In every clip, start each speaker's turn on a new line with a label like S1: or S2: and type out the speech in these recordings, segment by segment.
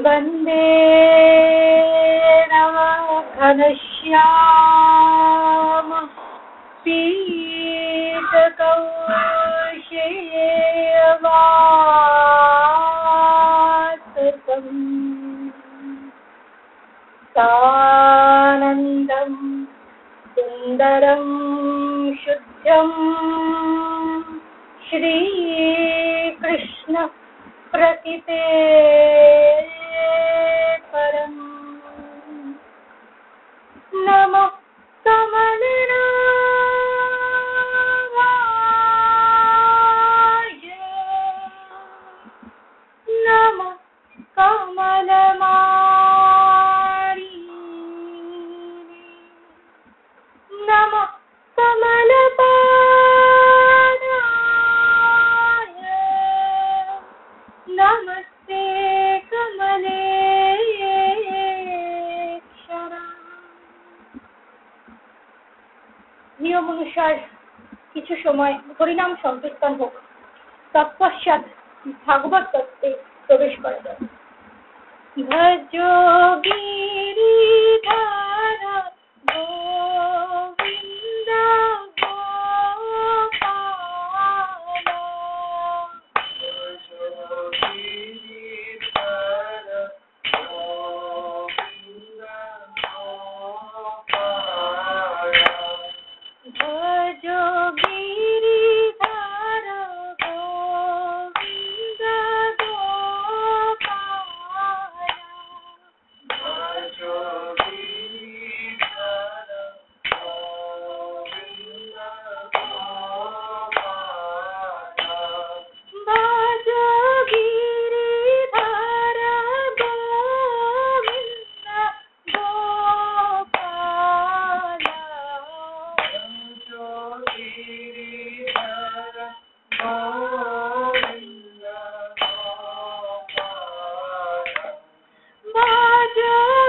S1: वन्दे नमः घनश्याम पीतकौशेयवाससं सानन्दं सुन्दरं शुद्धं श्रीकृष्ण प्रकृते परं नमः कमलनाभाय नमः कमलमालिने नमः कमलपादाय नमस्ते कमलेश्वरा। নিয়ম অনুসার কিছু সময় হরিনাম সংকীর্তন হোক, তৎপশ্চাৎ ভাগবত তত্ত্বে প্রবেশ করা যাবে। ভজ গিরিধর গোবিন্দ গোপাল भज गिरिधर गोविन्द गोपाल भज गिरिधर गोविन्द गोपाल भज गिरिधर गोविन्द गोपाल भज गिरिधर गोविन्द गोपाल भज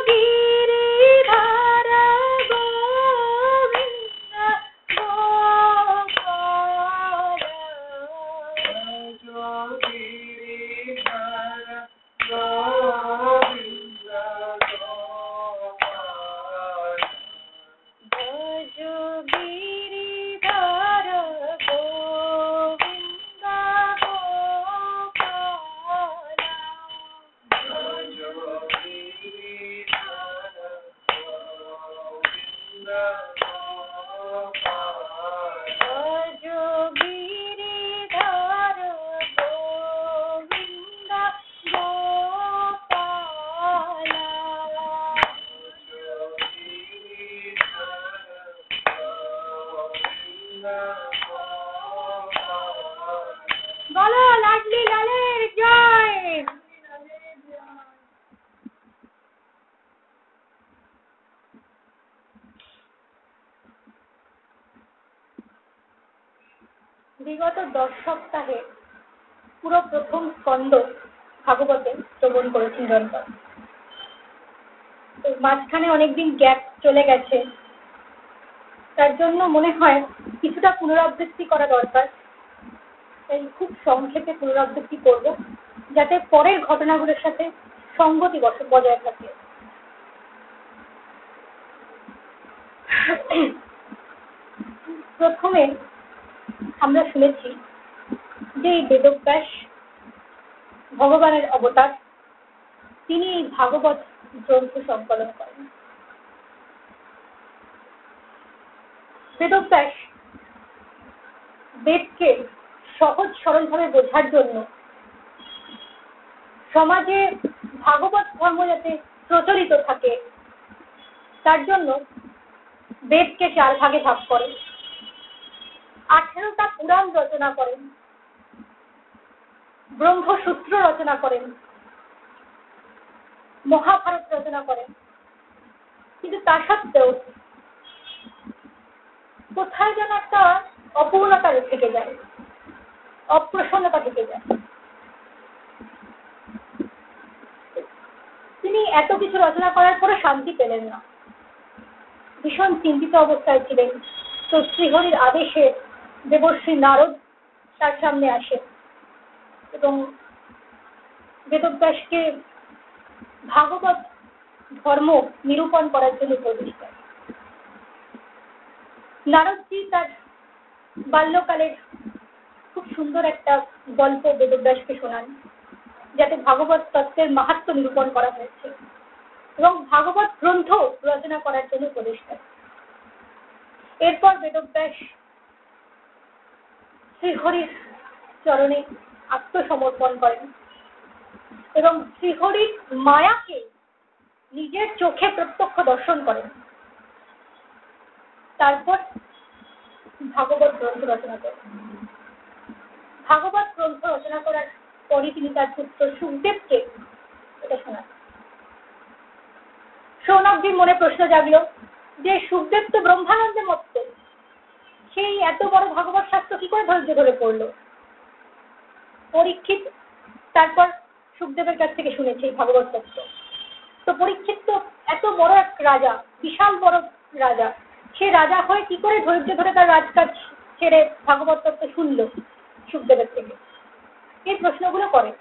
S1: गिरिधर गोविन्द गोपाल भज गिरिधर गोविन्द गोपाल भज गिरिधर गोविन्द गोपाल भज गिरिधर गोविन्द गोपाल বলো লাডলি লালের জয়। বিগত 10 সপ্তাহে পুরো প্রথম স্কন্ধ ভাগবতে শ্রবণ করেছেন জনতা। মাঝখানে অনেকদিন গ্যাপ চলে গেছে, তার জন্য মনে হয় কিছুটা পুনরাবৃত্তি করা দরকার। তাই খুব সংক্ষেপে পুনরাবৃত্তি করব, যাতে পরের ঘটনাগুলোর সাথে সঙ্গতি বজায় থাকে। প্রথমে আমরা শুনেছি যে এই বেদব্যাস ভগবানের অবতার, তিনি এই ভাগবত গ্রন্থ সংকলন করেন। বেদব্যাস বেদকে সহজ সরলভাবে বোঝার জন্য, সমাজে ভাগবত ধর্ম যাতে প্রচলিত থাকে তার জন্য বেদকে 4 ভাগে ভাগ করেন। 18টা পুরাণ রচনা করেন, ব্রহ্মসূত্র রচনা করেন, মহাভারত রচনা করেন। কিন্তু তা সত্ত্বেও কোথায় যেন একটা অপূর্ণতা থেকে যায়, অপ্রসন্নতা থেকে যায়। তিনি এত কিছু রচনা করার পরে শান্তি পেলেন না, ভীষণ চিন্তিত অবস্থায় ছিলেন। তো শ্রীহরির আদেশে দেবশ্রী নারদ তার সামনে আসেন এবং বেদব্যাসকে ভাগবত ধর্ম নিরূপণ করার জন্য প্রবেশ করে। নারদজি তার বাল্যকালের খুব সুন্দর একটা গল্প বেদব্যাসকে শোনান, যাতে ভাগবত তত্ত্বের মাহাত্ম্য নিরূপণ করা হয়েছে এবং ভাগবত গ্রন্থ রচনা করার জন্য প্রবেশ করে। এরপর বেদব্যাস শ্রীহরির চরণে আত্মসমর্পণ করেন এবং শ্রীহরির মায়াকে নিজের চোখে প্রত্যক্ষ দর্শন করেন। তারপর ভাগবত গ্রন্থ রচনা করেন। ভাগবত গ্রন্থ রচনা করার পরই তিনি তার পুত্র সুখদেবকে এটা শোনান। সৌনকজির মনে প্রশ্ন জাগলো যে সুখদেব তো ব্রহ্মানন্দে মত্ত, সেই এত বড় ভাগবত শাস্ত্র কি করে ধৈর্য ধরে পড়লো? পরীক্ষিত তারপর সুখদেবের কাছ থেকে শুনেছে এই ভাগবত তত্ত্ব। তো পরীক্ষিত তো এত বড় এক রাজা, বিশাল বড় রাজা, সে রাজা হয়ে কি করে ধৈর্য ধরে তার রাজকাজ ছেড়ে ভাগবত তত্ত্ব শুনলো সুখদেবের থেকে? এই প্রশ্নগুলো করে।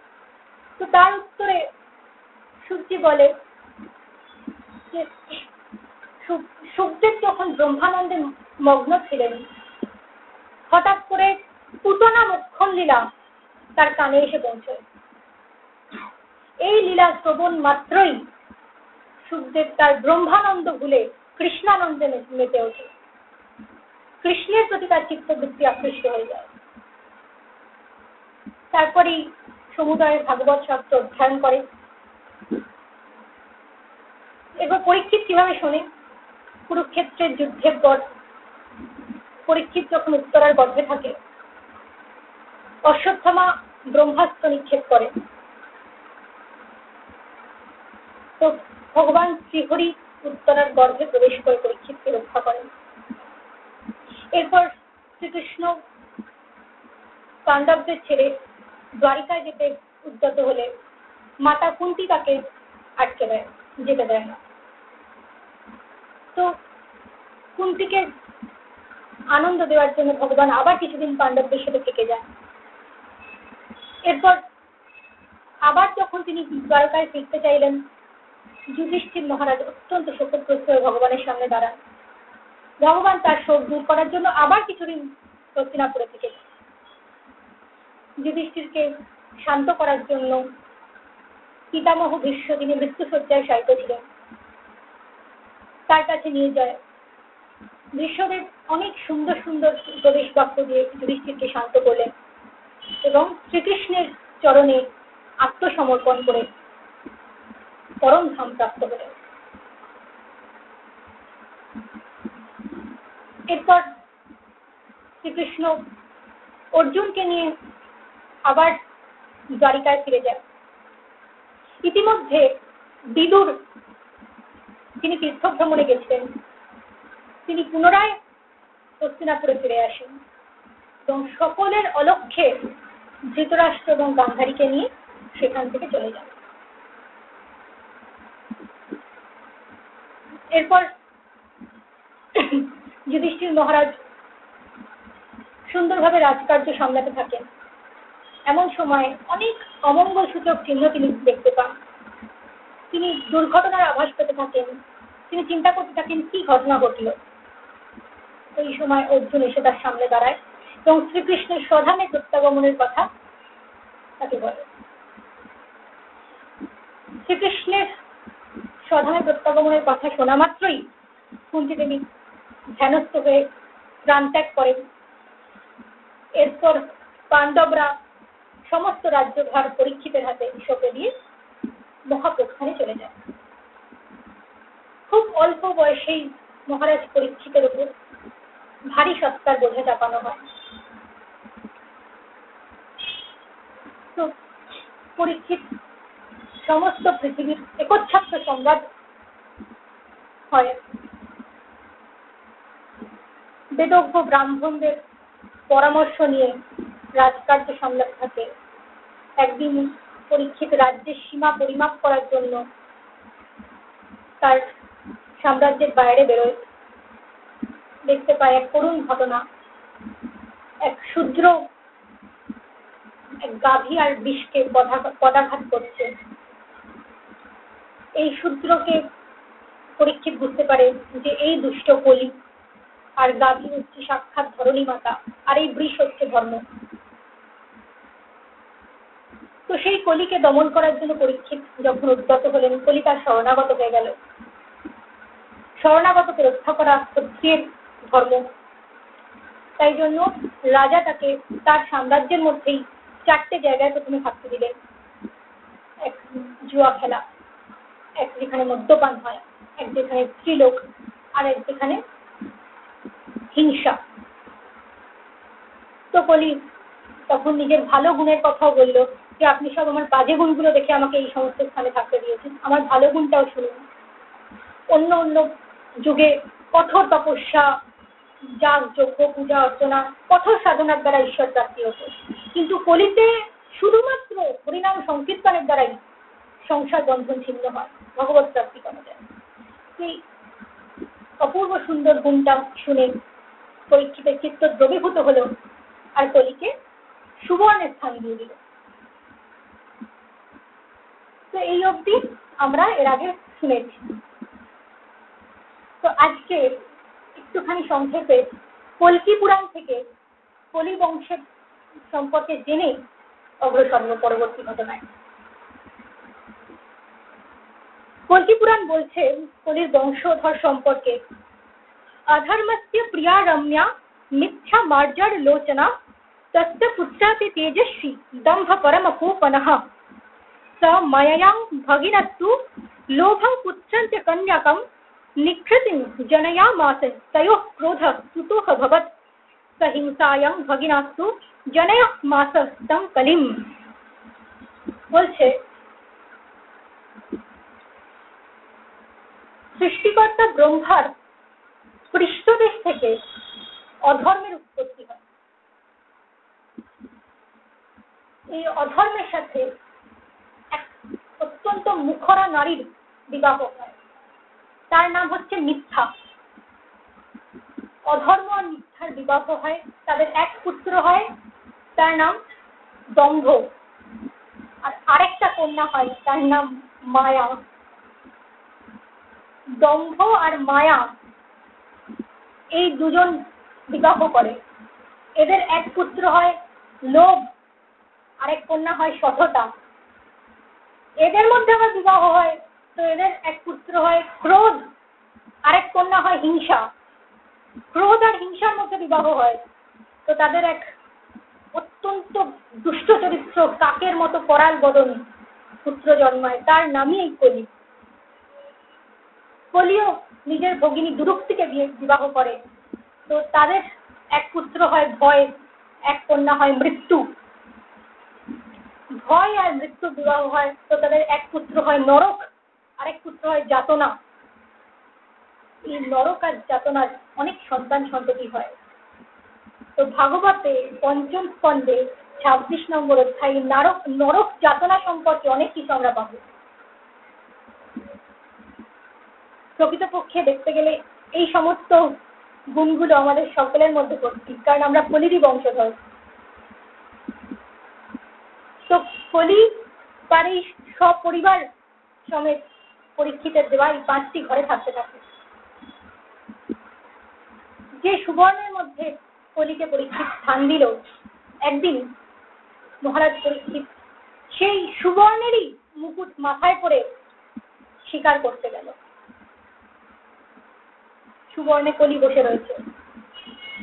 S1: তো তার উত্তরে সুখজি বলে যে সুখদেব যখন ব্রহ্মানন্দে মগ্ন ছিলেন, হঠাৎ করে পুতনা মোক্ষণ লীলা তার কানে এসে পৌঁছয়। এই লীলা শ্রবণ মাত্রই সুখদেব তার ব্রহ্মানন্দ ভুলে কৃষ্ণানন্দে মেতে ওঠে। কৃষ্ণের প্রতি তার চিত্তবৃত্তি আকৃষ্ট হয়ে যায়। তারপরেই সমুদয় ভাগবত শাস্ত্র অধ্যয়ন করে। এবার পরীক্ষিত কিভাবে শোনে? কুরুক্ষেত্রের যুদ্ধের পর পরীক্ষিত যখন উত্তরার গর্ভে থাকে, অশ্বত্থামা ব্রহ্মাস্ত্র নিক্ষেপ করে। তো ভগবান শ্রীহরি উত্তরার গর্ভে প্রবেশ করে পরীক্ষিতকে রক্ষা করেন। এরপর শ্রীকৃষ্ণ পাণ্ডবদের ছেড়ে দ্বারিকায় যেতে উদ্যত হলে মাতা কুন্তী তাকে আটকে দেয়, যেতে দেয় না। তো কুন্তীকে আনন্দ দেওয়ার জন্য ভগবান আবার কিছুদিন পাণ্ডবদের সাথে থেকে যান। এরপর আবার যখন তিনি দ্বারকায় ফিরতে চাইলেন, যুধিষ্ঠির মহারাজ অত্যন্ত শোকগ্রস্ত হয়ে ভগবানের সামনে দাঁড়ান। ভগবান তার শোক দূর করার জন্য আবার কিছুদিন হস্তিনাপুরে থেকে যান। যুধিষ্ঠিরকে শান্ত করার জন্য পিতামহ ভীষ্ম, তিনি মৃত্যুশয্যায় শায়িত ছিলেন, তার কাছে নিয়ে যায়। ভীষ্মদেব অনেক সুন্দর সুন্দর উপদেশ বাক্য দিয়ে যুধিষ্ঠিরকে শান্ত করলেন এবং শ্রীকৃষ্ণের চরণে আত্মসমর্পণ করে পরম ধাম প্রাপ্ত হলেন। এরপর শ্রীকৃষ্ণ অর্জুনকে নিয়ে আবার দ্বারিকায় ফিরে যায়। ইতিমধ্যে বিদুর, তিনি তীর্থ ভ্রমণে গেছিলেন, তিনি পুনরায় হস্তিনাপুরে ফিরে আসেন এবং সকলের অলক্ষ্যে ধৃতরাষ্ট্র এবং গান্ধারীকে নিয়ে সেখান থেকে চলে যান। এরপর যুধিষ্ঠির মহারাজ সুন্দরভাবে রাজকার্য সামলাতে থাকেন। এমন সময় অনেক অমঙ্গল সূচক চিহ্ন তিনি দেখতে পান। তিনি দুর্ঘটনার আভাস পেতে থাকেন। তিনি চিন্তা করতে থাকেন কি ঘটনা ঘটল। এই সময় অর্জুন এসে তার সামনে দাঁড়ায় এবং শ্রীকৃষ্ণের স্বধামে প্রত্যাগমনের কথা তাকে বলে। শ্রীকৃষ্ণের স্বধামে প্রত্যাগমনের কথা শোনা মাত্রই কুন্তী দেবী ধ্যানস্থ হয়ে প্রাণ ত্যাগ করেন। এরপর পাণ্ডবরা সমস্ত রাজ্যভার পরীক্ষিতের হাতে সঁপে দিয়ে মহাপ্রস্থানে চলে যায়। খুব অল্প বয়সেই মহারাজ পরীক্ষিতের উপর ভারী সত্তার বোঝা চাপানো হয়। তো পরীক্ষিত সমস্ত পৃথিবীর একচ্ছত্র সম্রাট হয়। বেদজ্ঞ ব্রাহ্মণদের পরামর্শ নিয়ে রাজকার্য সামলাতে থাকে। একদিন পরীক্ষিত রাজ্যের সীমা পরিমাপ করার জন্য তার সাম্রাজ্যের বাইরে বেরোয়। দেখতে পায় এক করুণ ঘটনা। এক শূদ্র এক গাভী আর বিষকে পদাঘাত করছে। এই সূত্রকে পরীক্ষিত বুঝতে পারে যে এই দুষ্ট কলি, আর গাভী হচ্ছে সাক্ষাৎ ধরণী মাতা, আর এই বৃষ হচ্ছে ধর্ম। তো সেই কলিকে দমন করার জন্য পরীক্ষিত যখন উদ্যত হলেন, কলি তার শরণাগত হয়ে গেল। শরণাগতকে রক্ষা করা ক্ষত্রিয়ের ধর্ম। তাই জন্য রাজা তাকে তার সাম্রাজ্যের মধ্যেই 4টে জায়গায় প্রথমে থাকতে দিলেন। এক জুয়া খেলা, এক যেখানে মদ্যপান হয়, এক যেখানে স্ত্রীলোক, আর এক যেখানে হিংসা। তো কলি তখন নিজের ভালো গুণের কথাও বলল যে আপনি সব আমার বাজে গুণগুলো দেখে আমাকে এই সমস্ত স্থানে থাকতে দিয়েছেন, আমার ভালো গুণটাও শুনুন। অন্য অন্য যুগে কঠোর তপস্যা, যাগ যজ্ঞ পূজা অর্চনা, কঠোর সাধনার দ্বারা ঈশ্বর প্রাপ্তি হতো, কিন্তু কলিতে শুধুমাত্র হরিনাম সংকীর্তনের দ্বারাই সংসার বন্ধন ছিন্ন হয়, ভগবত প্রাপ্তি করা যায়। এই অপূর্ব সুন্দর গুণটা শুনে পরীক্ষিতের চিত্ত দ্রবীভূত হলো, আর কলিকে সুবর্ণের স্থান দিয়ে দিল। তো এই অবধি আমরা এর আগে শুনেছি। তো আজকে একটুখানি সংক্ষেপে কল্কি পুরাণ থেকে কলি বংশের সম্পর্কে জেনে অগ্রসর হব পরবর্তী ঘটনায়। কল্কি পুরাণ বলছে কলির বংশধর সম্পর্কে, অধর্মস্য প্রিয়া রম্যা মিথ্যা মার্জর লোচনা তস্য পুত্রাপি তেজস্বী দম্ভ পরম কোপনঃ স মায়ায়াং ভগিনস্তু লোভং পুত্রং চ কন্যাকম নিক্ষৃতিং জনয়ামাস তয়োঃ ক্রোধः কুতোঃ ভবৎ স হিংসায়াং ভগিনাস্তু জনয়ামাস तं কলিম। বলছে সৃষ্টিকর্তা ব্রহ্মার পৃষ্ঠদেশ থেকে অধর্মের উৎপত্তি হয়। এই অধর্মের সাথে এক অত্যন্ত মুখরা নারীর বিবাহ হয়, তার নাম হচ্ছে মিথ্যা। অধর্ম আর মিথ্যার বিবাহ হয়, তাদের এক পুত্র হয়, তার নাম দম্ভ, আর আরেকটা কন্যা হয়, তার নাম মায়া। দম্ভ আর মায়া এই দুজন বিবাহ করে, এদের এক পুত্র হয় লোভ, আরেক কন্যা হয় সততা। এদের মধ্যে আবার বিবাহ হয়, তো এদের এক পুত্র হয় ক্রোধ, আরেক কন্যা হয় হিংসা। ক্রোধ আর হিংসার মধ্যে বিবাহ হয়, তো তাদের এক অত্যন্ত দুষ্ট চরিত্র কাকের মতো করাল বদন পুত্র জন্মায়, তার নামই এই কলি। কলিও নিজের ভগিনী দুরুক্তিকে বিবাহ করে, তো তাদের এক পুত্র হয় ভয়, এক কন্যা হয় মৃত্যু। ভয় আর মৃত্যু বিবাহ হয়, তো তাদের এক পুত্র হয় নরক, আরেক পুত্র হয় যাতনা। এই নরক আর যাতনার অনেক সন্তান সন্ততি হয়। তো ভাগবতে পঞ্চম স্কন্ধে 26 নম্বর অধ্যায়ে নরক যাতনা সম্পর্কে অনেক কিছু আমরা পাব। প্রকৃতপক্ষে দেখতে গেলে এই সমস্ত গুণগুলো আমাদের সকলের মধ্যে ভর্তি, কারণ আমরা কলিরই বংশধর। তো কলি তার এই সপরিবার সমেত পরীক্ষিতের দেওয়া এই 5টি ঘরে থাকতে থাকে। যে সুবর্ণের মধ্যে কলিকে পরীক্ষিত স্থান দিল, একদিন মহারাজ পরীক্ষিত সেই সুবর্ণেরই মুকুট মাথায় করে শিকার করতে গেল। সুবর্ণে কলি বসে রয়েছে।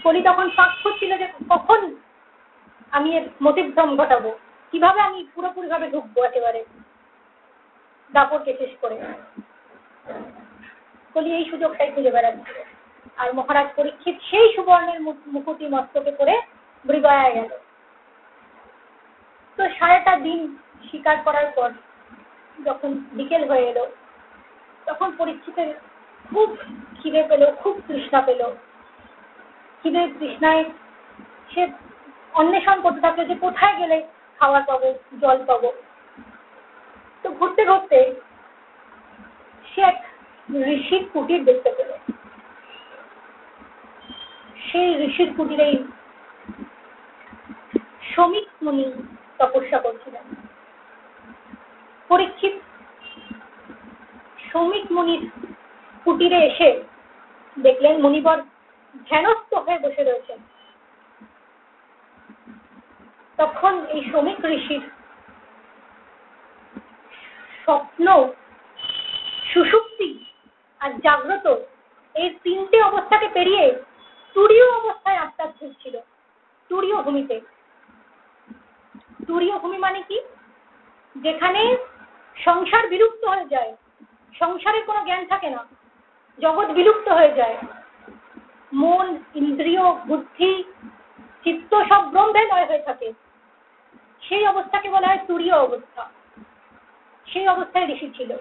S1: কলি তখন ফাঁক করছিল যে কখন আমি এর মতিভ্রম ঘটাবো, কিভাবে আমি পুরোপুরি ভাবে ঢুকবো একেবারে দাপড়কে শেষ করে। কলি এই সুযোগটাই খুঁজে বেড়াচ্ছিল, আর মহারাজ পরীক্ষিত সেই সুবর্ণের মুকুটি মস্তকে করে মৃগয়ায় গেল। তো সারাটা দিন শিকার করার পর যখন বিকেল হয়ে এলো, তখন পরীক্ষিতের খুব খিদে পেল, খুব তৃষ্ণা পেল। খিদে তৃষ্ণায় সে অন্বেষণ করতে থাকলো যে কোথায় গেলে খাবার পাবো, জল পাবো। তো ঘুরতে ঘুরতে সে এক ঋষির কুটির দেখতে পেল। সেই ঋষির কুটিরেই শমিক মুনি তপস্যা করছিলেন। পরীক্ষিত সৌমিক মুনির কুটিরে এসে দেখলেন মুনিবর ধ্যানস্থ হয়ে বসে রয়েছেন। তখন এই সৌমিক ঋষির স্বপ্ন, সুষুপ্তি আর জাগ্রত এই তিনটে অবস্থাকে পেরিয়ে তুরীয় অবস্থায় আত্মা ছিল। তুরীয় ভূমিতে। তুরীয় ভূমি মানে কি? যেখানে সংসার বিলুপ্ত হয়ে যায়, সংসারের কোনো জ্ঞান থাকে না, জগৎ বিলুপ্ত হয়ে যায়, মন, ইন্দ্রিয়, বুদ্ধি, চিত্ত সব ব্রহ্মে লয় হয়ে থাকে। সেই অবস্থাকে বলা হয় তুরীয় অবস্থা। সেই অবস্থায় ঋষি ছিল।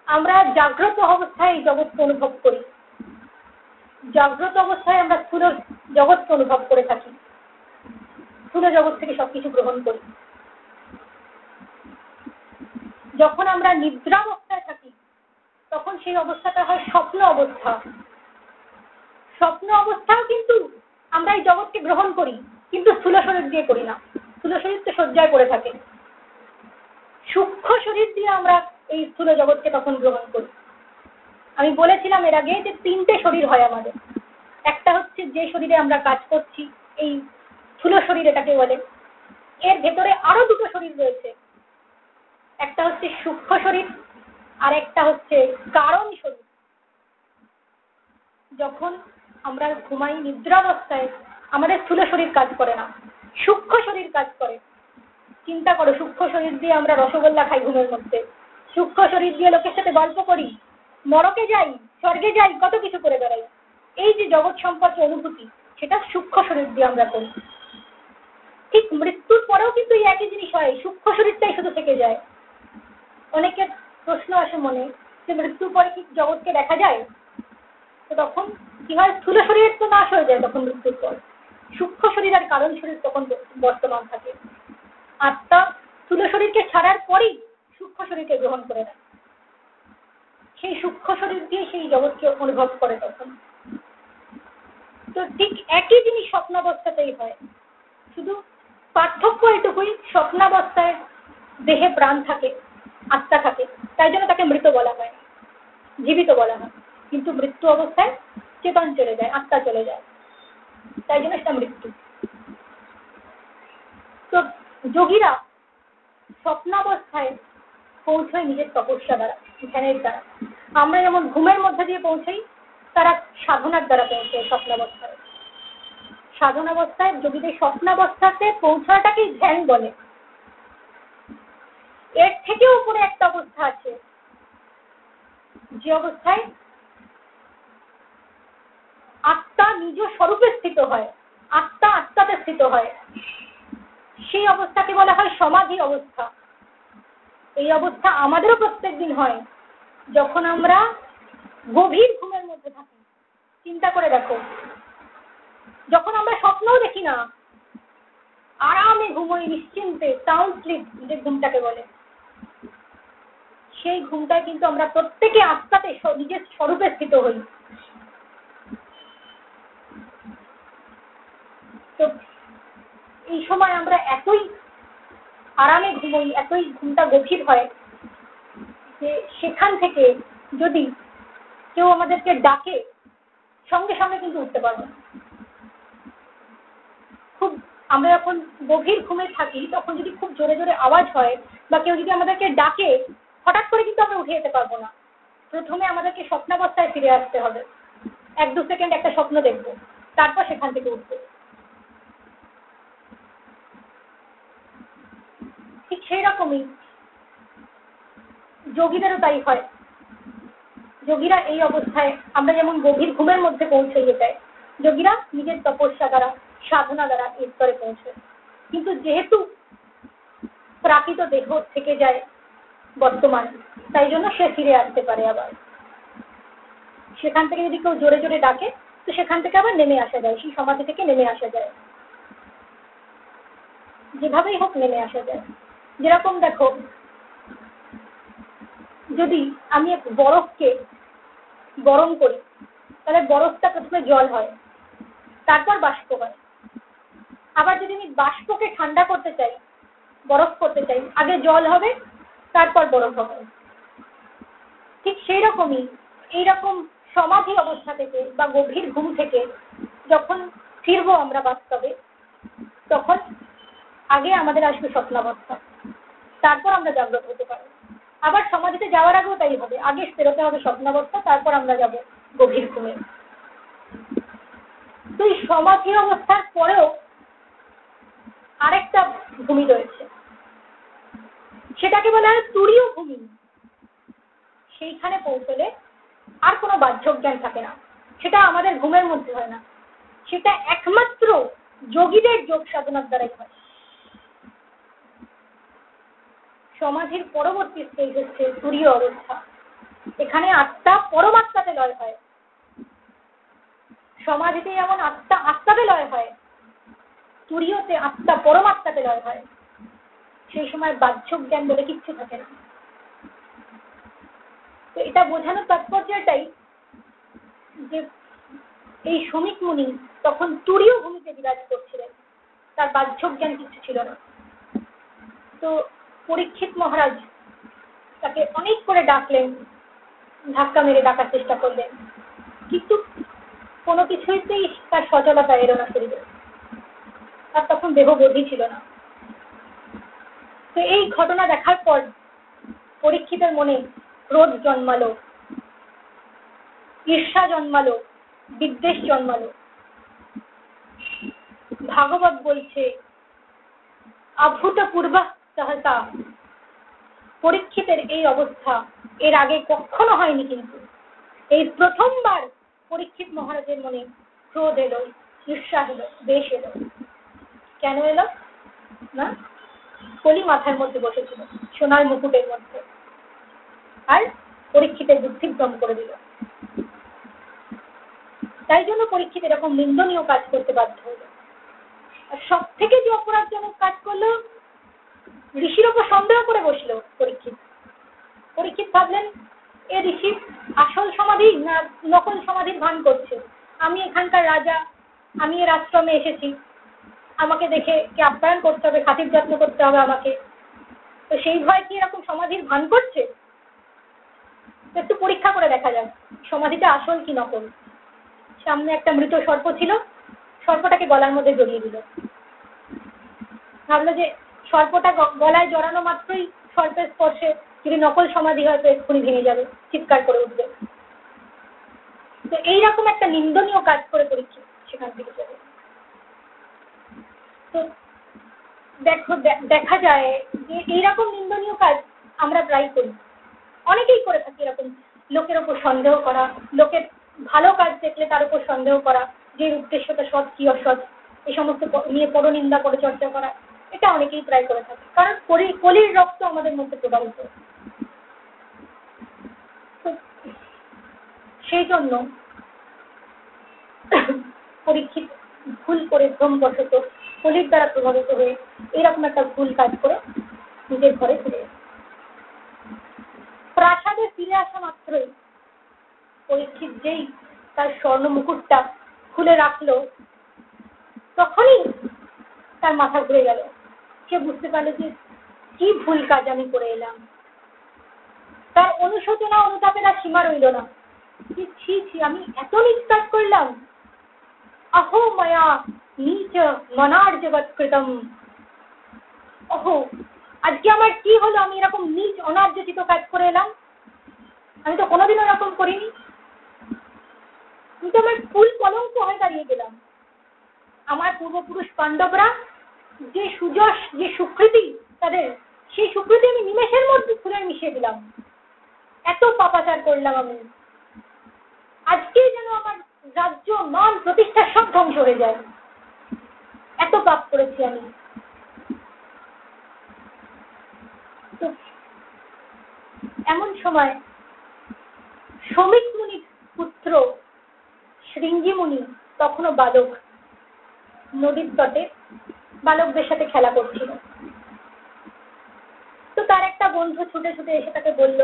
S1: আমরা জাগ্রত অবস্থায় এই জগৎকে অনুভব করি। জাগ্রত অবস্থায় আমরা স্থূল জগৎকে অনুভব করে থাকি, স্থূল জগৎ থেকে সবকিছু গ্রহণ করি। যখন আমরা নিদ্রাবস্থায় থাকি তখন সেই অবস্থাটা হয় স্বপ্ন অবস্থা। স্বপ্ন অবস্থাও কিন্তু আমরা এই জগৎকে গ্রহণ করি, কিন্তু স্থূল শরীর দিয়ে করি না। স্থূল শরীর তো শয্যায় পড়ে থাকে। সূক্ষ্ম শরীর দিয়ে আমরা এই স্থূল জগৎকে তখন গ্রহণ করি। আমি বলেছিলাম এর আগে যে তিনটে শরীর হয় আমাদের। একটা হচ্ছে যে শরীরে আমরা কাজ করছি, এই স্থূল শরীর এটাকে বলে। এর ভেতরে আরো দুটো শরীর রয়েছে। একটা হচ্ছে সূক্ষ্ম শরীর আর একটা হচ্ছে কারণ শরীর। যখন আমরা ঘুমাই নিদ্রাবস্থায় আমাদের স্থূল শরীর কাজ করে না, সূক্ষ্ম শরীর কাজ করে। চিন্তা করো, সূক্ষ্ম শরীর দিয়ে আমরা রসগোল্লা খাই ঘুমের মধ্যে, সূক্ষ্ম শরীর দিয়ে লোকের সাথে গল্প করি, নরকে যাই, স্বর্গে যাই, কত কিছু করে বেড়াই। এই যে জগৎ সম্পর্কে অনুভূতি, সেটা সূক্ষ্ম শরীর দিয়ে আমরা করি। ঠিক মৃত্যুর পরেও কিন্তু এই একই জিনিস হয়, সূক্ষ্ম শরীরটাই শুধু থেকে যায়। অনেকের প্রশ্ন আসে মনে যে মৃত্যুর পরে কি জগৎকে দেখা যায়? তো তখন কি হয়, স্থূল শরীরের তো নাশ হয়ে যায় তখন মৃত্যুর পর, সূক্ষ্ম শরীর আর কারণ শরীর তখন বর্তমান থাকে। আত্মা স্থূল শরীরকে ছাড়ার পরেই সূক্ষ্ম শরীরকে গ্রহণ করে নেয়। সেই সূক্ষ্ম শরীর দিয়ে সেই জগৎকে অনুভব করে তখন। তো ঠিক একই জিনিস স্বপ্নাবস্থাতেই হয়, শুধু পার্থক্য এটুকুই, স্বপ্নাবস্থায় দেহে প্রাণ থাকে, আত্মা থাকে, তাই জন্য তাকে মৃত বলা হয়, জীবিত বলা হয়। কিন্তু মৃত্যু অবস্থায় চেতন চলে যায়, আত্মা চলে যায়, তাই জন্য সেটা মৃত্যু। তো যোগীরা স্বপ্নাবস্থায় পৌঁছয় নিজের তপস্যা দ্বারা, ধ্যানের দ্বারা। আমরা যেমন ঘুমের মধ্যে দিয়ে পৌঁছাই, তারা সাধনার দ্বারা পৌঁছায় স্বপ্নাবস্থায়। সাধনাবস্থায় যোগীদের স্বপ্নাবস্থাতে পৌঁছাটাকেই ধ্যান বলে। এর থেকেও উপরে একটা অবস্থা আছে, যে অবস্থায় আত্মা নিজ স্বরূপে স্থিত হয়, আত্মা আত্মাতে স্থিত হয়। সেই অবস্থাকে বলা হয় সমাধি অবস্থা। এই অবস্থা আমাদেরও প্রত্যেকদিন হয় যখন আমরা গভীর ঘুমের মধ্যে থাকি। চিন্তা করে দেখো, যখন আমরা স্বপ্নও দেখি না, আরামে ঘুমোই নিশ্চিন্তে, সাউন্ড স্লিপ যে ঘুমটাকে বলে, সেই ঘুমটায় কিন্তু আমরা প্রত্যেকে আত্মাতে নিজের স্বরূপে স্থিত হই। তো এই সময় আমরা এতই আরামে ঘুমোই, এতই ঘুমটা গভীর হয় যে সেখান থেকে যদি কেউ আমাদেরকে ডাকে, সঙ্গে সঙ্গে কিন্তু উঠতে পারবো না। খুব আমরা যখন গভীর ঘুমে থাকি তখন যদি খুব জোরে জোরে আওয়াজ হয় বা কেউ যদি আমাদেরকে ডাকে, হঠাৎ করে কিন্তু আমরা উঠে যেতে পারবো না। প্রথমে আমাদেরকে স্বপ্নাবস্থায় ফিরে আসতে হবে, 1-2 সেকেন্ড একটা স্বপ্ন দেখবো, তারপর সেখান থেকে উঠবো। ঠিক সেই রকমই যোগীদেরও তাই হয়। যোগীরা এই অবস্থায়, আমরা যেমন গভীর ঘুমের মধ্যে পৌঁছে যায়, যোগীরা নিজের তপস্যা দ্বারা, সাধনা দ্বারা এই স্তরে পৌঁছে। কিন্তু যেহেতু প্রাকৃত দেহ থেকে যায় বর্তমান, তাই জন্য সে ফিরে আসতে পারে আবার। সেখান থেকে যদি কেউ জোরে জোরে ডাকে, তো সেখান থেকে আবার নেমে আসা যায়, সেই সমাধি থেকে নেমে আসা যায়, যেভাবেই হোক নেমে আসা যায়। যেরকম দেখো, যদি আমি এক বরফকে গরম করি, তাহলে বরফটা প্রথমে জল হয়, তারপর বাষ্প হয়। আবার যদি আমি বাষ্পকে ঠান্ডা করতে চাই, বরফ করতে চাই, আগে জল হবে, তারপর বরফ হবে। ঠিক সেই রকমই এইরকম সমাধি অবস্থা থেকে বা গভীর ঘুম থেকে যখন ফিরবো আমরা বাস্তবে, তখন আগে আমাদের আসবে স্বপ্নাবস্থা, তারপর আমরা জাগ্রত হতে পারবো। আবার সমাধিতে যাওয়ার আগেও তাই হবে, আগে ফেরোতে হবে স্বপ্নাবস্থা, তারপর আমরা যাব গভীর ঘুমে। তো এই সমাধি অবস্থার পরেও আরেকটা ভূমি রয়েছে, সেটাকে বলা হয় তুরীয় ভূমি। সেইখানে পৌঁছলে আর কোনো বাহ্য জ্ঞান থাকে না, সেটা আমাদের ঘুমের মধ্যে হয় না, সেটা একমাত্র যোগীদের যোগ সাধনার দ্বারাই হয়। সমাধির পরবর্তী স্টেজ হচ্ছে তুরীয় অবস্থা। এখানে আত্মা পরমাত্মাতে লয় হয়। সমাধিতে যেমন আত্মা আত্মাতে লয় হয়, তুরীয়তে আত্মা পরমাত্মাতে লয় হয়। সেই সময় বাহ্য জ্ঞান বলে কিচ্ছু থাকে না। তো এটা বোঝানোর তাৎপর্য এটাই যে এই শমিক মুনি তখন তুরীয় ভূমিতে বিরাজ করছিলেন, তার বাহ্য জ্ঞান কিছু ছিল না। তো পরীক্ষিত মহারাজ তাকে অনেক করে ডাকলেন, ধাক্কা মেরে ডাকার চেষ্টা করলেন, কিন্তু কোনো কিছুতেই তার সচলতা এলো না শরীরে, তার তখন দেহবোধই ছিল না। তো এই ঘটনা দেখার পর পরীক্ষিতের মনে ক্রোধ জন্মালো, ঈর্ষা জন্মালো, বিদ্বেষ জন্মালো। ভাগবত বলছে অভূতপূর্ব সহসা, পরীক্ষিতের এই অবস্থা এর আগে কখনো হয়নি, কিন্তু এই প্রথমবার পরীক্ষিত মহারাজের মনে ক্রোধ এলো, ঈর্ষা এলো, দ্বেষ এলো। কেন এলো না? কলি মাথার মধ্যে বসেছিল, সোনার মুকুটের মধ্যে, আর পরীক্ষিতের বুদ্ধিভ্রম করে দিল। তাই জন্য পরীক্ষিত এরকম নিন্দনীয় কাজ করতে বাধ্য হলো। আর সব থেকে যে অপরাধজনক কাজ করলো, ঋষির ওপর সন্দেহ করে বসলো পরীক্ষিত। পরীক্ষিত ভাবলেন এ ঋষি আসল সমাধি না নকল সমাধির ভান করছে। আমি এখানকার রাজা, আমি এর আশ্রমে এসেছি, আমাকে দেখে কে আপ্যায়ন করতে হবে, খাতির যত্ন করতে হবে আমাকে, তো সেই ভয় কি এরকম সমাধির ভান করছে? একটু পরীক্ষা করে দেখা যাক সমাধিটা আসল কি নকল। সামনে একটা মৃত সর্প ছিল, সর্পটাকে গলার মধ্যে জড়িয়ে দিল। ভাবলো যে সর্পটা গলায় জড়ানো মাত্রই সর্পের স্পর্শে যদি নকল সমাধি হয় তো এক্ষুনি ভেঙে যাবে, চিৎকার করে উঠবে। তো এইরকম একটা নিন্দনীয় কাজ করে পরীক্ষিত সেখান থেকে চলে। তো দেখো দেখা যায় যে এইরকম নিন্দনীয় কাজ আমরা প্রায় করি, অনেকেই করে থাকি। এরকম লোকের ওপর সন্দেহ করা, লোকের ভালো কাজ দেখলে তার উপর সন্দেহ করা, যে উদ্দেশ্যটা সৎ কি অসৎ, এই সমস্ত নিয়ে পরনিন্দা করে চর্চা করা, এটা অনেকেই প্রায় করে থাকে, কারণ কলির রক্ত আমাদের মধ্যে প্রবাহিত। সেই জন্য পরীক্ষিত ভুল করে ভ্রমবশত কলির দ্বারা প্রভাবিত হয়ে এরকম একটা ভুল কাজ করে নিজের ঘরে ফিরে এলো। প্রাসাদে ফিরে আসা মাত্রই পরীক্ষিত যেই তার স্বর্ণ মুকুটটা খুলে রাখলো, তখনই তার মাথা ঘুরে গেল। সে বুঝতে পারলো যে কি ভুল কাজ আমি করে এলাম। তার অনুশোচনা অনুতাপের আর সীমা রইল না। ছি ছি, আমি এত নিচ কাজ করলাম। अहो मया नीच मनार्जवत्कृतम, ओहो আজকে আমার কি হলো, আমি এরকম নীচ অনার্জিত কাজ করে এলাম। আমি তো কোনোদিন এরকম করিনি। কিন্তু আমার ফুল কলঙ্ক হয়ে দাঁড়িয়ে গেলাম। আমার পূর্বপুরুষ পাণ্ডবরা যে সুযশ, যে সুকৃতি তাদের, সেই সুকৃতি আমি নিমেষের মধ্যে ফুলে মিশিয়ে দিলাম। এত পাপাচার করলাম আমি। আজকেই যেন আমার রাজ্য, মান, প্রতিষ্ঠা সব ধ্বংস হয়ে যায়। এত পাপ করেছি আমি। তো এমন সময় শমিক মুনির পুত্র শৃঙ্গি মুনি, তখনও বালক, নদীর তটে বালকদের সাথে খেলা করছিল। তো তার একটা বন্ধু ছুটে ছুটে এসে তাকে বলল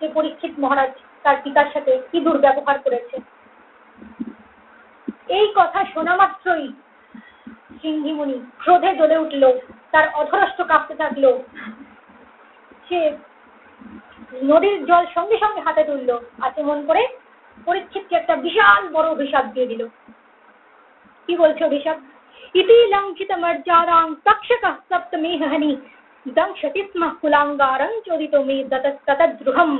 S1: যে পরীক্ষিত মহারাজ তার পিতার সাথে কি দুর্ব্যবহার করেছে। এই কথা শোনা মাত্রই শৃঙ্গি মুনি ক্রোধে জ্বলে উঠল, তার অধরষ্ট কাঁপতে থাকলো। সে নদীর জল সঙ্গে সঙ্গে হাতে তুললো, আচমন করে পরীক্ষিতকে একটা বিশাল বড় অভিশাপ দিয়ে দিল। কি বলছে অভিশাপ? ইতি লঙ্ঘিত মর্যাদাং তক্ষকঃ সপ্তমেহনি দংশতি স্ম কুলাঙ্গারং চোদিত মে ততদ্রুহম।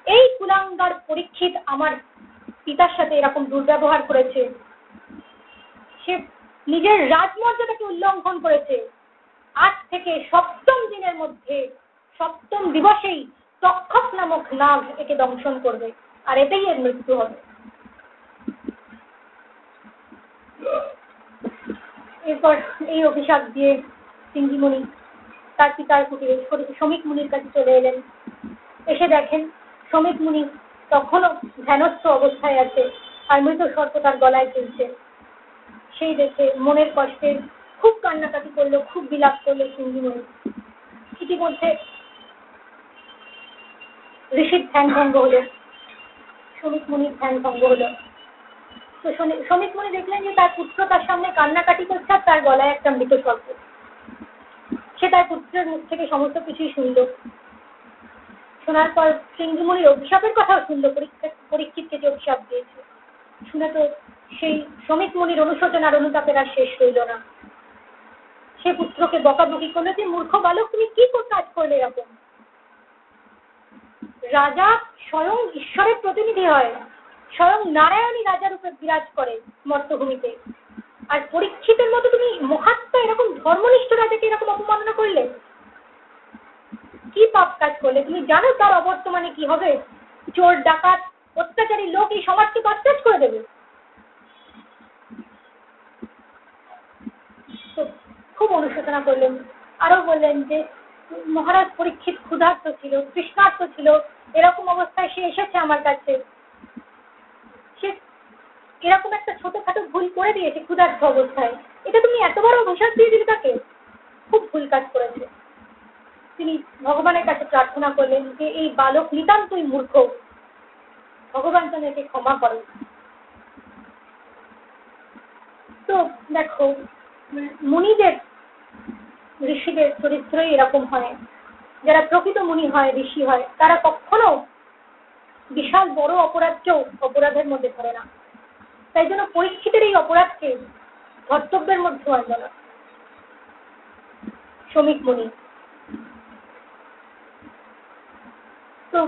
S1: এই কুলাঙ্গার পরীক্ষিত আমার পিতার সাথে এরকম দুর্ব্যবহার করেছে, সে নিজের রাজমর্যাদাকে উল্লঙ্ঘন করেছে। আজ থেকে সপ্তম দিনের মধ্যে, সপ্তম দিবসেই তক্ষক নামক নাগ একে দংশন করবে, আর এতেই এর মৃত্যু হবে। এরপর এই অভিশাপ দিয়ে সিংহীমুনি তার পিতার কুটিরে শমিক মুনির কাছে চলে এলেন। এসে দেখেন শমিক মুনি তখনও ধ্যানস্থ অবস্থায় আছে, আর মৃত সর্প তার গলায় ঝুলছে। সেই দেখে মনের কষ্টে খুব কান্নাকাটি করলো, খুব বিলাপ করলো সিংহীমুনি। ইতিমধ্যে ঋষির ধ্যান ভঙ্গ হলো, শমিক মুনির ধ্যান ভঙ্গ হলো। তো শমিক মুনি দেখলেন যে তার পুত্র তার সামনে কান্নাকাটি করছে, আর তার গলায় একটা মৃত সর্প। সে তার পুত্রের মুখ থেকে সমস্ত কিছুই শুনল। শোনার পর সিংহীমুনির অভিশাপের কথাও শুনল, পরীক্ষিতকে যে অভিশাপ দিয়েছে। শুনে তো সেই শমিক মুনির অনুশোচনার অনুতাপের আর শেষ রইল না। সে পুত্রকে বকাবকি করলো যে, মূর্খ বালক, তুমি কি কাজ করলে এরকম? রাজা স্বয়ং ঈশ্বরের প্রতিনিধি হয়, স্বয়ং নারায়ণী রাজার উপর বিরাজ করে মর্তভূমিতে, আর পরীক্ষিতের মতো তুমি মহাত্মা এরকম ধর্মনিষ্ঠ রাজাকে এরকম অপমাননা করলে? কি পাপ কাজ করলে? তুমি জানো তার অবর্তমানে কি হবে? চোর, ডাকাত, অত্যাচারী লোক এই সমাজকে তছনছ করে দেবে। খুব অনুশোচনা করলেন। আরো বললেন যে মহারাজ পরীক্ষিত ক্ষুধার্ত ছিল, তৃষ্ণার্ত ছিল, এরকম অবস্থায় সে এসেছে আমার কাছে, সে এরকম একটা ছোটখাটো ভুল করে দিয়েছে ক্ষুধার্ত অবস্থায়, এটা তুমি এত বড় অভিশাপ দিয়ে দিলে তাকে? খুব ভুল কাজ করেছে। তিনি ভগবানের কাছে প্রার্থনা করলেন যে এই বালক নিতান্তই মূর্খ, ভগবান যেন একে ক্ষমা করেন। তো দেখো, মুনিদের, ঋষিদের চরিত্রই এরকম হয়। যারা প্রকৃত মুনি হয়, ঋষি হয়, তারা কখনো বিশাল বড় অপরাধকেও অপরাধের মধ্যে ধরে না। তাই জন্য পরীক্ষিতের এই অপরাধকে ধর্তব্যের মধ্যে আনল না শমিক মুনি। তো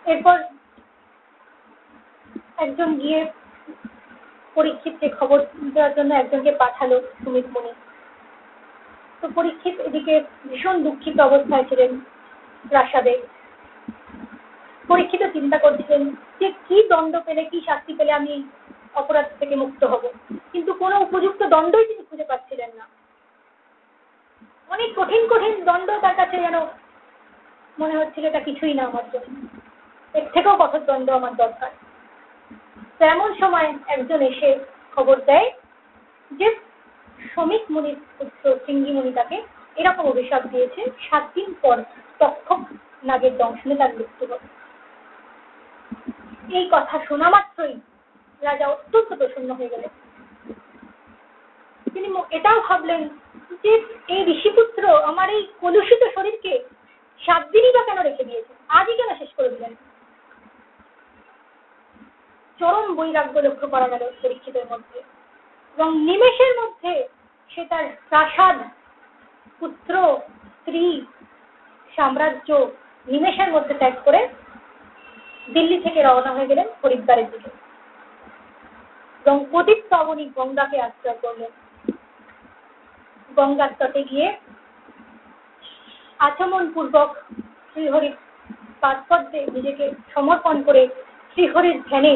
S1: এরপর একজন গিয়ে পরীক্ষিতকে খবর দেওয়ার জন্য একজনকে পাঠালো শমিক মুনি। তো পরীক্ষিত এদিকে ভীষণ দুঃখিত অবস্থায় ছিলেন প্রাসাদে। পরীক্ষিত চিন্তা করছিলেন যে কি দণ্ড পেলে, কি শাস্তি পেলে আমি অপরাধ থেকে মুক্ত হব, কিন্তু কোনো উপযুক্ত দণ্ডই তিনি খুঁজে পাচ্ছিলেন না। অনেক কঠিন কঠিন দণ্ড তার কাছে যেন মনে হচ্ছিল এটা কিছুই না আমার জন্য, এর থেকেও কঠোর দণ্ড আমার দরকার। তেমন সময় একজন এসে খবর দেয় যে শমিক মুনির পুত্র সিংহীমুনি তাকে এরকম অভিশাপ দিয়েছে, 7 দিন পর তক্ষক নাগের দংশনে তার মৃত্যু হবে। এই কথা শোনা মাত্রই রাজা অত্যন্ত প্রসন্ন হয়ে গেলেন। তিনি এটাও ভাবলেন যে এই ঋষিপুত্র আমার এই কলুষিত শরীরকে 7 দিনই বা কেন রেখে দিয়েছে, আজই কেন শেষ করে দিলেন। চরম বৈরাগ্য লক্ষ্য করা গেল পরীক্ষিতের মধ্যে, এবং নিমেষের মধ্যে সে তার প্রাসাদ, পুত্র, স্ত্রী, সাম্রাজ্য নিমেষের মধ্যে ত্যাগ করে দিল্লি থেকে রওনা হয়ে গেলেন হরিদ্বারের দিকে, এবং পতিত পাবনী গঙ্গাকে আশ্রয় করলেন। গঙ্গার তটে গিয়ে আচমন পূর্বক শ্রীহরির পাদপদ্মে নিজেকে সমর্পণ করে শ্রীহরির ধ্যানে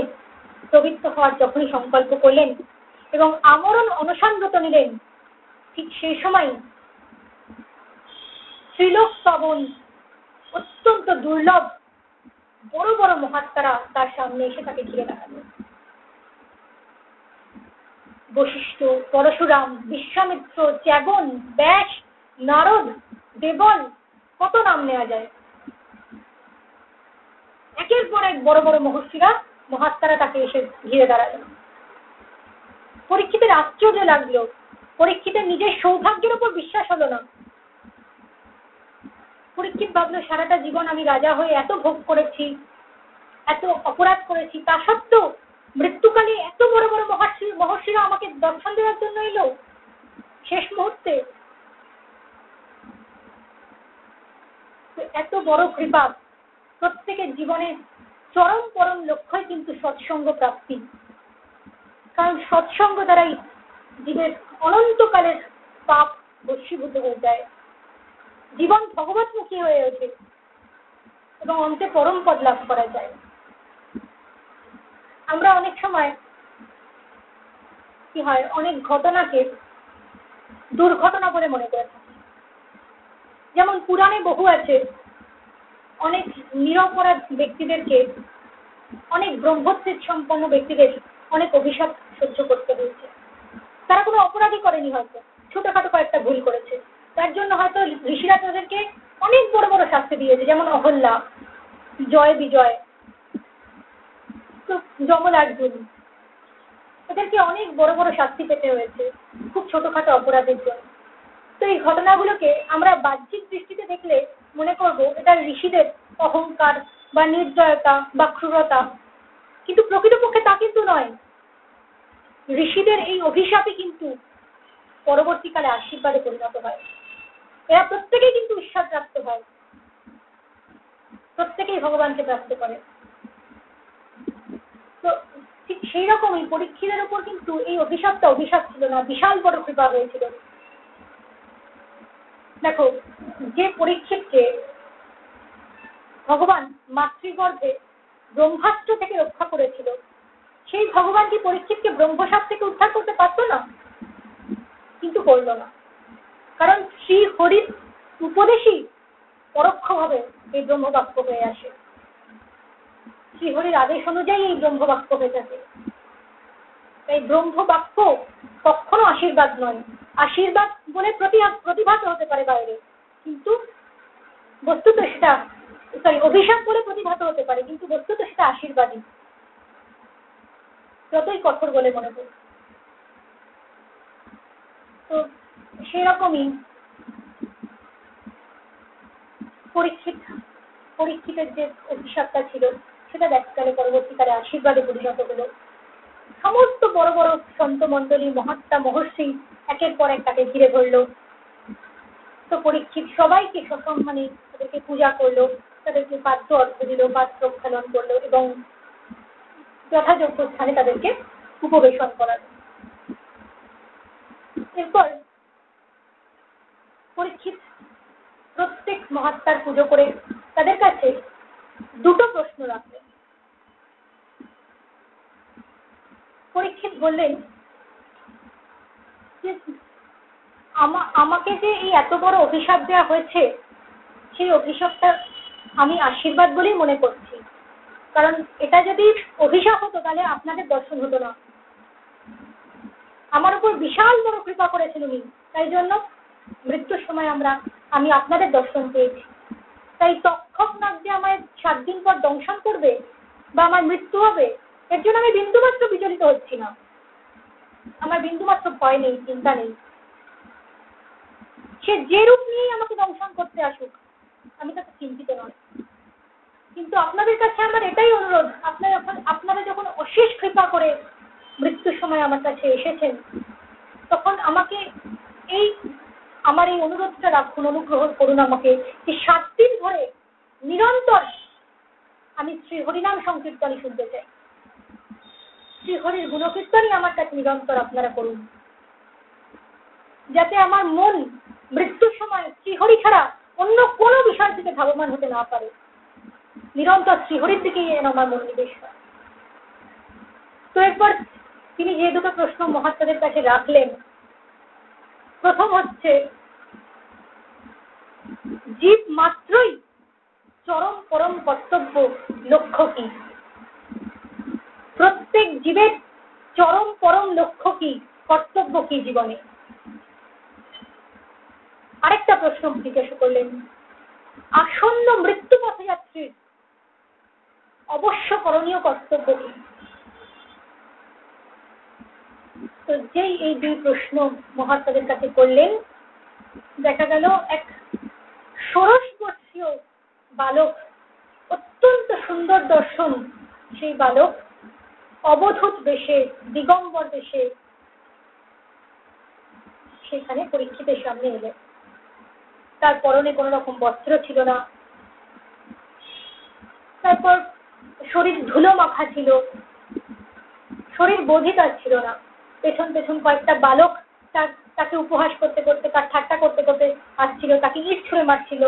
S1: প্রবৃত্ত হওয়ার যখনই সংকল্প করলেন এবং আমরণ অনশনব্রত নিলেন, ঠিক সেই সময় ত্রিলোক পাবন অত্যন্ত দুর্লভ বড় বড় মহাত্মারা তার সামনে এসে তাকে ঘিরে দাঁড়ালো। বশিষ্ঠ, পরশুরাম, বিশ্বামিত্র, চ্যাবন, ব্যাস, নারদ, দেবন, কত নাম নেওয়া যায়। একের পর এক বড় বড় মহর্ষিরা, মহাত্মারা তাকে এসে ঘিরে দাঁড়ালো। পরীক্ষিতের আশ্চর্য লাগলো, পরীক্ষিতের নিজের সৌভাগ্যের উপর বিশ্বাস হলো না। পরীক্ষিত ভাবলো সারাটা জীবন আমি রাজা হয়ে এত ভোগ করেছি, এত অপরাধ করেছি, তা সত্ত্বেও মৃত্যুকালে এত বড় বড় মহর্ষিরা আমাকে দর্শন দেওয়ার জন্য এলো শেষ মুহূর্তে। এত বড় কৃপা। প্রত্যেকের জীবনের চরম পরম লক্ষ্যই কিন্তু সৎসঙ্গ প্রাপ্তি। কারণ সৎসঙ্গ দ্বারাই জীবের অনন্তকালের পাপ বশীভূত হয়ে যায়, জীবন ভগবতমুখী হয়ে ওঠে এবং অন্তে পরম পদ লাভ করা যায়। আমরা অনেক সময় কি হয়, অনেক ঘটনাকে দুর্ঘটনা বলে মনে করে থাকি। যেমন পুরাণে বহু আছে, অনেক নিরপরাধ ব্যক্তিদেরকে, অনেক ব্রহ্মোৎসিত সম্পন্ন ব্যক্তিদের অনেক অভিশাপ সহ্য করতে হয়েছে। তারা কোনো অপরাধী করেনি, হয়তো ছোটখাটো কয়েকটা ভুল করেছে, তার জন্য হয়তো ঋষিরা তাদেরকে অনেক বড় বড় শাস্তি দিয়েছে। যেমন অহল্যা, জয় বিজয়, যমলার্জুন, এদেরকে অনেক বড় বড় শাস্তি পেতে হয়েছে খুব ছোটখাটো অপরাধের জন্য। তো এই ঘটনাগুলোকে আমরা বাহ্যিক দৃষ্টিতে দেখলে মনে করব এটা ঋষিদের অহংকার বা নির্দয়তা বা ক্রূরতা, কিন্তু প্রকৃতপক্ষে তা কিন্তু নয়। ঋষিদের এই অভিশাপই কিন্তু পরবর্তীকালে আশীর্বাদে পরিণত হয়। এরা প্রত্যেকেই কিন্তু ঈশ্বর প্রাপ্ত হয়, প্রত্যেকেই ভগবানকে প্রাপ্ত করে। তো ঠিক সেই রকমই পরীক্ষিতের উপর কিন্তু এই অভিশাপটা অভিশাপ ছিল না, বিশাল বড় কৃপা হয়েছিল। দেখো, যে পরীক্ষিতকে ভগবান মাতৃগর্ভে ব্রহ্মাস্ত্র থেকে রক্ষা করেছিল, সেই ভগবান কি পরীক্ষিতকে ব্রহ্মশাপ থেকে উদ্ধার করতে পারত না? কিন্তু করল না, কারণ শ্রী হরির উপদেশই পরোক্ষভাবে এই ব্রহ্মবাক্য হয়ে আসে। শ্রীহরির আদেশ অনুযায়ী এই ব্রহ্মবাক্য হয়ে থাকে। তাই ব্রহ্মবাক্য কখনো আশীর্বাদ নয়। আশীর্বাদ বলে প্রতিভাত হতে পারে বাইরে, কিন্তু বস্তুত সেটা অভিশাপ বলে প্রতিভাত হতে পারে, কিন্তু বস্তুত সেটা আশীর্বাদই, যতই কঠোর বলে মনে করি। তো সেরকমই পরীক্ষিতের যে অভিশাপটা ছিল সেটা ব্যাসকালে পরবর্তীকালে আশীর্বাদে পরিণত হলো। সমস্ত বড় বড় সন্ত মণ্ডলী, মহাত্মা, মহর্ষি একের পর এক তাকে ঘিরে ধরল। তো পরীক্ষিত সবাইকে সসম্মানে তাদেরকে পূজা করলো, তাদেরকে পাত্র অর্থ দিল, পাত্র প্রক্ষালন করলো এবং যথাযোগ্য স্থানে তাদেরকে উপবেশন করালো। এরপর পরীক্ষিত প্রত্যেক মহাত্মার পুজো করে তাদের কাছে দুটো প্রশ্ন রাখলেন। পরীক্ষিত বললেন যে আমাকে যে এই এত বড় অভিশাপ দেওয়া হয়েছে, সেই অভিশাপটা আমি আশীর্বাদ বলেই মনে করছি। কারণ এটা যদি অভিশাপ হতো তাহলে আপনাদের দর্শন হতো না। আমার উপর বিশাল বড় কৃপা করেছেন উনি, তাই জন্য মৃত্যুর সময় আমি আপনাদের দর্শন পেয়েছি। তাই তক্ষকনাগ যে আমায় 7 দিন পর দংশন করবে বা আমার মৃত্যু হবে, এর জন্য আমি বিন্দুমাত্র বিচলিত হচ্ছি না। আমার বিন্দুমাত্র ভয় নেই, চিন্তা নেই। সে যে রূপ নিয়েই আমাকে দংশন করতে আসুক, আমি তাকে চিন্তিত নয়। কিন্তু আপনাদের কাছে আমার এটাই অনুরোধ, আপনারা যখন অশেষ কৃপা করে মৃত্যুর সময় আমার কাছে এসেছেন, তখন আমাকে আমার এই অনুরোধটা রাখুন, অনুগ্রহ করুন আমাকে, যে 7 দিন ধরে নিরন্তর আমি শ্রী হরিনাম সংকীর্তনই শুনতে চাই। শ্রী হরির গুণকীর্তনই আমার কাছে নিরন্তর আপনারা করুন, যাতে আমার মন মৃত্যুর সময় শ্রীহরি ছাড়া অন্য কোনো বিষয়ের দিকে ধাবমান হতে না পারে। নিরন্তর শ্রীহরির দিকেই যেন আমার মনোনিবেশ হয়। তো এরপর তিনি যে দুটো প্রশ্ন মহাত্মাদের কাছে রাখলেন, প্রথম হচ্ছে, জীব মাত্রই চরম পরম কর্তব্য লক্ষ্য কি? প্রত্যেক জীবের চরম পরম লক্ষ্য কি, কর্তব্য কি জীবনে? আরেকটা প্রশ্ন জিজ্ঞাসা করলেন, আসন্ন মৃত্যু পথযাত্রীর অবশ্য করণীয় কর্তব্য কি? তো যেই এই 2 প্রশ্ন মহাত্মাদের কাছে করলেন, দেখা গেল এক ষোড়শ বর্ষীয় বালক, অত্যন্ত সুন্দর দর্শন, সেই বালক অবধূত বেশে, দিগম্বর বেশে সেখানে পরীক্ষিতের সামনে এলেন। তার পরনে কোনো রকম বস্ত্র ছিল না, তারপর শরীর ধুলো মাখা ছিল, শরীর বোধই তার ছিল না। পেছন পেছন কয়েকটা বালক তাকে উপহাস করতে করতে, তার ঠাট্টা করতে করতে আসছিল, তাকে ইট ছুঁড়ে মারছিল,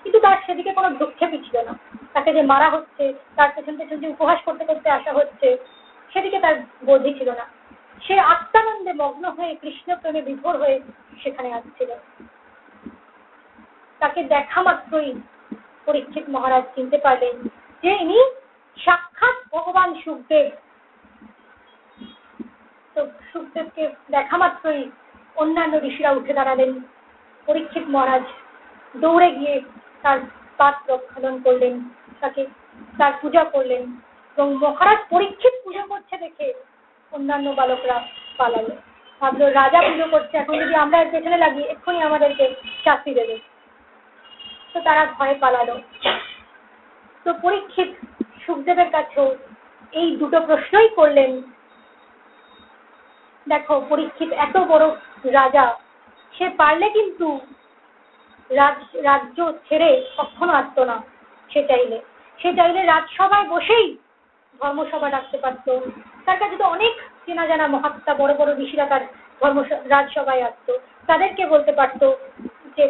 S1: কিন্তু তার সেদিকে কোনো ভ্রুক্ষেপই ছিল না। তাকে যে মারা হচ্ছে, তার পেছন পেছন যে উপহাস করতে করতে আসা হচ্ছে, সেদিকে তার বোধই ছিল না। সে আত্মানন্দে মগ্ন হয়ে, কৃষ্ণ প্রেমে বিভোর হয়ে সেখানে আসছিল। তাকে দেখা মাত্রই পরীক্ষিত মহারাজ চিনতে পারলেন যে ইনি সাক্ষাৎ ভগবান শুকদেব। তো শুকদেবকে দেখা মাত্রই অন্যান্য ঋষিরা উঠে দাঁড়ালেন। পরীক্ষিত মহারাজ দৌড়ে গিয়ে তার পাদ প্রক্ষালন করলেন, তার পূজা করলেন, এবং মহারাজ পরীক্ষিত পুজো করছে দেখে অন্যান্য বালকরা পালালো। ভাবলো রাজা পুজো করছে, এখন যদি আমরা এর পেছনে লাগি এক্ষুনি আমাদেরকে শাস্তি দেবে। তো তারা ভয়ে পালালো। তো পরীক্ষিত শুকদেবের কাছেও এই দুটো প্রশ্নই করলেন। দেখো, পরীক্ষিত এত বড় রাজা, সে পারলে কিন্তু রাজ্য ছেড়ে কখনো আসত না। সে চাইলে রাজসভায় বসেই ধর্মসভা ডাকতে পারত। তার কাছে তো অনেক চেনা জানা মহাত্মা, বড় বড় ঋষিরা তার রাজসভায় আসতো। তাদেরকে বলতে পারতো যে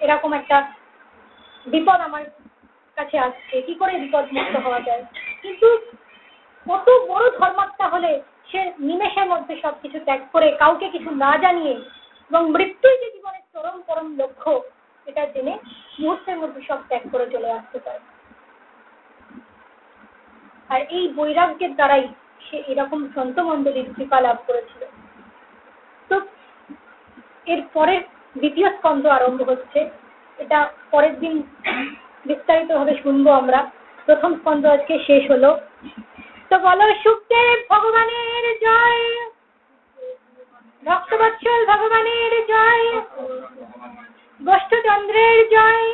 S1: এরকম একটা বিপদ আমার কাছে আসছে, কি করে বিপদ মুক্ত হওয়া যায়। কিন্তু কত বড় ধর্মাত্মা হলে সে নিমেষের মধ্যে সবকিছু ত্যাগ করে, কাউকে কিছু না জানিয়ে, এবং মৃত্যুই যে জীবনের চরম পরম লক্ষ্য এটা জেনে মুহূর্তের মধ্যে সব ত্যাগ করে চলে আসতে পারে। আর এই বৈরাগ্যের দ্বারাই সে এরকম সন্ত মণ্ডলীর কৃপা লাভ করেছিল। তো এর পরের দ্বিতীয় স্কন্ধ আরম্ভ হচ্ছে। এটা পরের দিন বিস্তারিত ভাবে শুনবো আমরা। প্রথম স্কন্ধ আজকে শেষ হলো। তো বলো শুকদেব ভগবানের জয়, ভক্তবৎসল ভগবানের জয়, গোষ্ঠচন্দ্রের জয়।